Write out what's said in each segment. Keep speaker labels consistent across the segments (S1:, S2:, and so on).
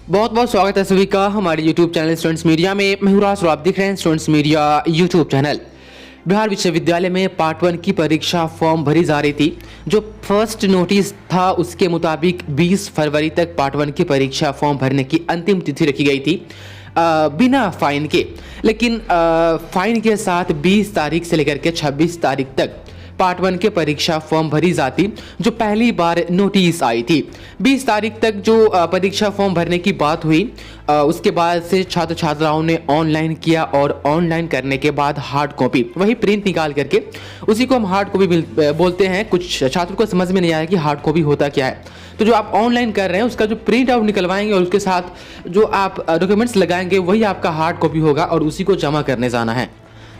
S1: बहुत बहुत स्वागत है सभी का हमारे YouTube चैनल स्टूडेंट्स मीडिया में। मैं हूं राज और आप देख रहे हैं students media YouTube channel. Bihar विश्वविद्यालय में पार्ट 1 की परीक्षा फॉर्म भरी जा रही थी। जो फर्स्ट नोटिस था उसके मुताबिक 20 फरवरी तक पार्ट 1 की परीक्षा फॉर्म भरने की अंतिम तिथि रखी गई थी बिना फाइन के। लेकिन फाइन के साथ 20 तारीख से लेकर के 26 तारीख तक पार्ट 1 के परीक्षा फॉर्म भरी जाती, जो पहली बार नोटिस आई थी। 20 तारीख तक जो परीक्षा फॉर्म भरने की बात हुई, उसके बाद से छात्र छात्राओं ने ऑनलाइन किया और ऑनलाइन करने के बाद हार्ड कॉपी वही प्रिंट निकाल करके उसी को हम हार्ड कॉपी बोलते हैं। कुछ छात्रों को समझ में नहीं आया कि हार्ड कॉपी होता क्या है, तो जो आप ऑनलाइन कर रहे हैं उसका जो प्रिंट आउट निकलवाएंगे और उसके साथ जो आप डॉक्यूमेंट्स लगाएंगे वही आपका हार्ड कॉपी होगा और उसी को जमा करने जाना है।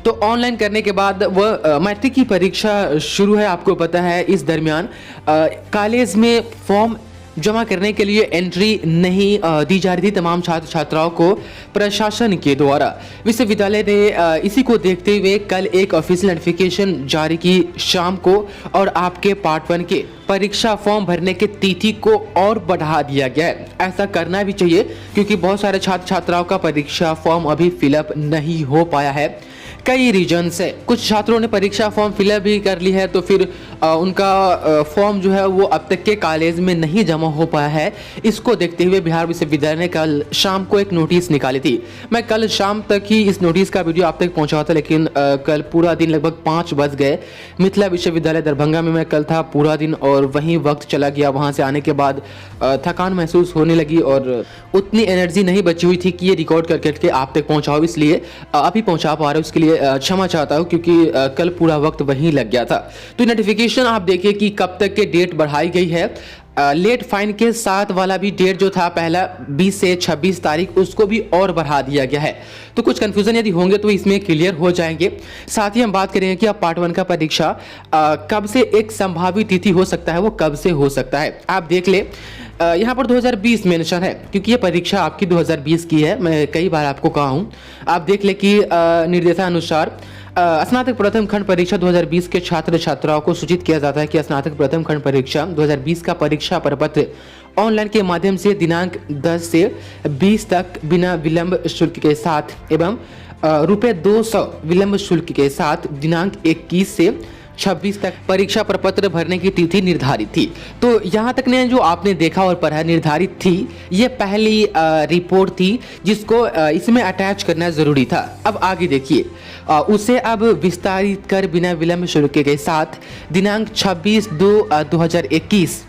S1: तो ऑनलाइन करने के बाद वह मैट्रिक की परीक्षा शुरू है। आपको पता है इस दरमियान कॉलेज में फॉर्म जमा करने के लिए एंट्री नहीं दी जा रही थी तमाम छात्र छात्राओं को प्रशासन के द्वारा। विश्वविद्यालय ने इसी को देखते हुए कल एक ऑफिशियल नोटिफिकेशन जारी की शाम को और आपके पार्ट 1 के परीक्षा फॉर्म भरने के तिथि को और बढ़ा दिया गया है। ऐसा करना भी चाहिए क्योंकि बहुत सारे छात्र छात्राओं का परीक्षा फॉर्म अभी फिलअप नहीं हो पाया है। कई रीजन से कुछ छात्रों ने परीक्षा फॉर्म फिलअप भी कर ली है, तो फिर उनका फॉर्म जो है वो अब तक के कॉलेज में नहीं जमा हो पाया है। इसको देखते हुए बिहार विश्वविद्यालय ने कल शाम को एक नोटिस निकाली थी। मैं कल शाम तक ही इस नोटिस का वीडियो आप तक पहुंचा था, लेकिन कल पूरा दिन लगभग 5 बज गए। मिथिला विश्वविद्यालय दरभंगा में मैं कल था पूरा दिन और वहीं वक्त चला गया। वहां से आने के बाद थकान महसूस होने लगी और उतनी एनर्जी नहीं बची हुई थी कि ये रिकॉर्ड करके आप तक पहुंचाओ, इसलिए अभी पहुंचा पा रहे हो उसके लिए क्षमा चाहता हूं क्योंकि कल पूरा वक्त वहीं लग गया था। तो नोटिफिकेशन आप देखिए कि कब तक के डेट बढ़ाई गई है। लेट फाइन के साथ वाला भी डेट जो था पहला 20 से 26 तारीख, उसको भी और बढ़ा दिया गया है। तो कुछ कंफ्यूजन यदि होंगे तो इसमें क्लियर हो जाएंगे। साथ ही हम बात करेंगे कि अब पार्ट 1 का परीक्षा कब से एक संभावित तिथि हो सकता है, वो कब से हो सकता है आप देख ले। यहाँ पर 2020 मेंशन है क्योंकि ये परीक्षा आपकी 2020 की है। मैं कई बार आपको कहा हूँ, आप देख ले कि निर्देशानुसार स्नातक प्रथम खंड परीक्षा 2020 के छात्र छात्राओं को सूचित किया जाता है कि स्नातक प्रथम खंड परीक्षा 2020 का परीक्षा प्रपत्र ऑनलाइन के माध्यम से दिनांक 10 से 20 तक बिना विलंब शुल्क के साथ एवं ₹200 विलंब शुल्क के साथ दिनांक 21 से 26 तक परीक्षा प्रपत्र भरने की तिथि निर्धारित थी। तो यहाँ तक ने जो आपने देखा और पढ़ा निर्धारित थी, ये पहली रिपोर्ट थी जिसको इसमें अटैच करना जरूरी था। अब आगे देखिए, उसे अब विस्तारित कर बिना विलंब शुल्क के साथ दिनांक 26/2/2021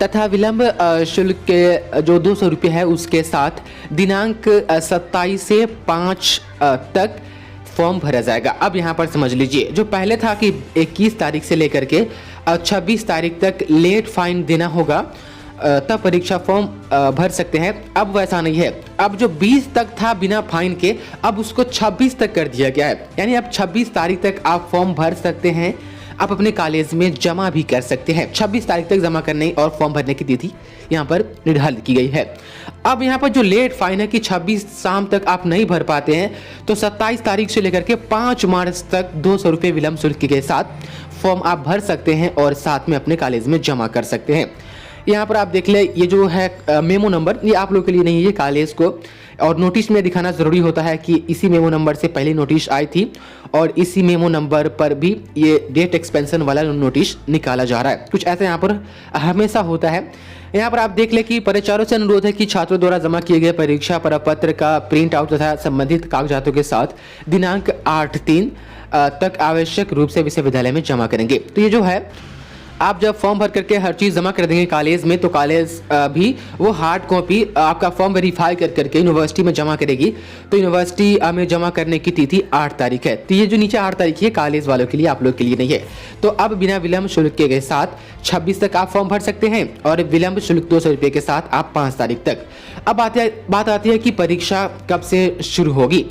S1: तथा विलंब शुल्क के जो ₹200 है उसके साथ दिनांक 27 से 5 तक फॉर्म भरा जाएगा। अब यहाँ पर समझ लीजिए, जो पहले था कि 21 तारीख से लेकर के 26 तारीख तक लेट फाइन देना होगा तब परीक्षा फॉर्म भर सकते हैं। अब वैसा नहीं है। अब जो 20 तक था बिना फाइन के, अब उसको 26 तक कर दिया गया है। यानी अब 26 तारीख तक आप फॉर्म भर सकते हैं, आप अपने कॉलेज में जमा भी कर सकते हैं। 26 तारीख तक जमा करने और फॉर्म भरने की तिथि यहाँ पर निर्धारित की गई है। अब यहाँ पर जो लेट फाइन है कि 26 शाम तक आप नहीं भर पाते हैं, तो 27 तारीख से लेकर के 5 मार्च तक ₹200 विलंब शुल्क के साथ फॉर्म आप भर सकते हैं और साथ में अपने कॉलेज में जमा कर सकते हैं। यहाँ पर आप देख ले, ये जो है मेमो नंबर, ये आप लोग के लिए नहीं है, ये कॉलेज को और नोटिस में दिखाना जरूरी होता है कि इसी मेमो नंबर से पहली नोटिस आई थी और इसी मेमो नंबर पर भी ये डेट एक्सपेंशन वाला नोटिस निकाला जा रहा है। कुछ ऐसा यहाँ पर हमेशा होता है। यहाँ पर आप देख ले कि प्राचार्यों से अनुरोध है कि छात्रों द्वारा जमा किए गए परीक्षा प्रपत्र का प्रिंट आउट तथा संबंधित कागजातों के साथ दिनांक 8/3 तक आवश्यक रूप से विश्वविद्यालय में जमा करेंगे। तो ये जो है, आप जब फॉर्म भर करके हर चीज़ जमा कर देंगे कॉलेज में, तो कॉलेज भी वो हार्ड कॉपी आपका फॉर्म वेरीफाई कर करके यूनिवर्सिटी में जमा करेगी। तो यूनिवर्सिटी में जमा करने की तिथि 8 तारीख है। तो ये जो नीचे 8 तारीख है कॉलेज वालों के लिए, आप लोग के लिए नहीं है। तो अब बिना विलंब शुल्क के साथ 26 तक आप फॉर्म भर सकते हैं और विलंब शुल्क ₹200 के साथ आप 5 तारीख तक। अब बात आती है कि परीक्षा कब से शुरू होगी।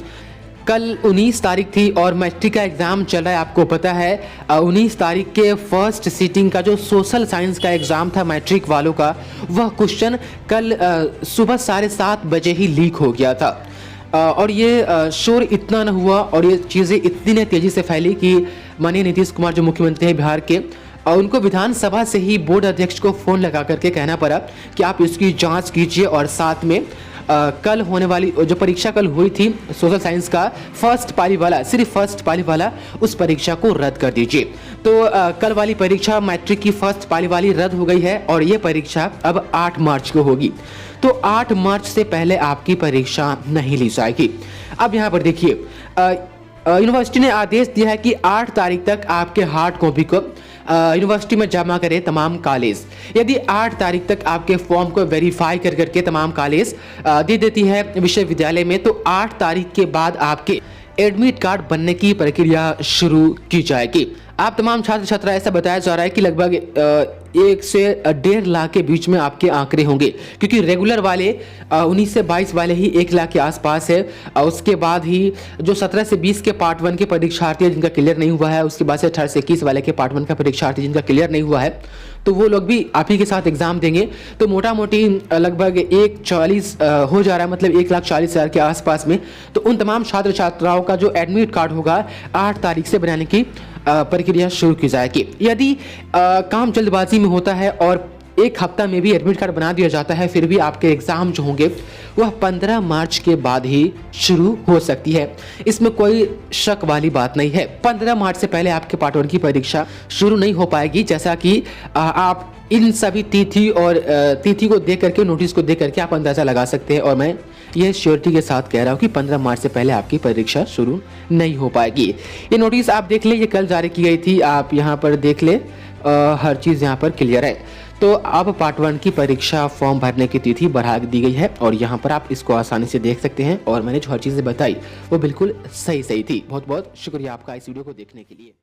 S1: कल 19 तारीख थी और मैट्रिक का एग्ज़ाम चल रहा है। आपको पता है 19 तारीख के फर्स्ट सीटिंग का जो सोशल साइंस का एग्ज़ाम था मैट्रिक वालों का, वह क्वेश्चन कल सुबह 7:30 बजे ही लीक हो गया था। और ये शोर इतना न हुआ और ये चीज़ें इतनी तेज़ी से फैली कि माननीय नीतीश कुमार जो मुख्यमंत्री हैं बिहार के, और उनको विधानसभा से ही बोर्ड अध्यक्ष को फ़ोन लगा करके कहना पड़ा कि आप इसकी जांच कीजिए और साथ में कल होने वाली जो परीक्षा कल हुई थी सोशल साइंस का फर्स्ट पाली वाला, सिर्फ फर्स्ट पाली वाला, उस परीक्षा को रद्द कर दीजिए। तो कल वाली परीक्षा मैट्रिक की फर्स्ट पाली वाली रद्द हो गई है और ये परीक्षा अब 8 मार्च को होगी। तो 8 मार्च से पहले आपकी परीक्षा नहीं ली जाएगी। अब यहाँ पर देखिए, यूनिवर्सिटी ने आदेश दिया है कि 8 तारीख तक आपके हार्ड कॉपी को यूनिवर्सिटी में जमा करें तमाम कॉलेज। यदि 8 तारीख तक आपके फॉर्म को वेरीफाई कर करके तमाम कॉलेज दे देती है विश्वविद्यालय में, तो 8 तारीख के बाद आपके एडमिट कार्ड बनने की प्रक्रिया शुरू की जाएगी। आप तमाम छात्र छात्रा, ऐसा बताया जा रहा है कि लगभग 1 से 1.5 लाख के बीच में आपके आंकड़े होंगे, क्योंकि रेगुलर वाले 19 से 22 वाले ही 1 लाख के आसपास है। उसके बाद ही जो 17 से 20 के पार्ट 1 के परीक्षार्थी जिनका क्लियर नहीं हुआ है, उसके बाद से 18 से 21 वाले के पार्ट 1 का परीक्षार्थी जिनका क्लियर नहीं हुआ है, तो वो लोग भी आप ही के साथ एग्जाम देंगे। तो मोटा मोटी लगभग 140 हो जा रहा है, मतलब 1,40,000 के आसपास में। तो उन तमाम छात्र छात्राओं का जो एडमिट कार्ड होगा 8 तारीख से बनाने की प्रक्रिया शुरू की जाएगी। यदि काम जल्दबाजी में होता है और 1 हफ्ता में भी एडमिट कार्ड बना दिया जाता है, फिर भी आपके एग्जाम जो होंगे वह 15 मार्च के बाद ही शुरू हो सकती है। इसमें कोई शक वाली बात नहीं है। 15 मार्च से पहले आपके पार्ट 1 की परीक्षा शुरू नहीं हो पाएगी, जैसा कि आप इन सभी तिथि और तिथि को देख करके, नोटिस को देख करके आप अंदाजा लगा सकते हैं। और मैं यह श्योरिटी के साथ कह रहा हूँ कि 15 मार्च से पहले आपकी परीक्षा शुरू नहीं हो पाएगी। ये नोटिस आप देख ले, ये कल जारी की गई थी, आप यहाँ पर देख ले, हर चीज़ यहाँ पर क्लियर है। तो अब पार्ट 1 की परीक्षा फॉर्म भरने की तिथि बढ़ा दी गई है और यहाँ पर आप इसको आसानी से देख सकते हैं। और मैंने जो हर चीज़ें बताई वो बिल्कुल सही थी। बहुत बहुत शुक्रिया आपका इस वीडियो को देखने के लिए।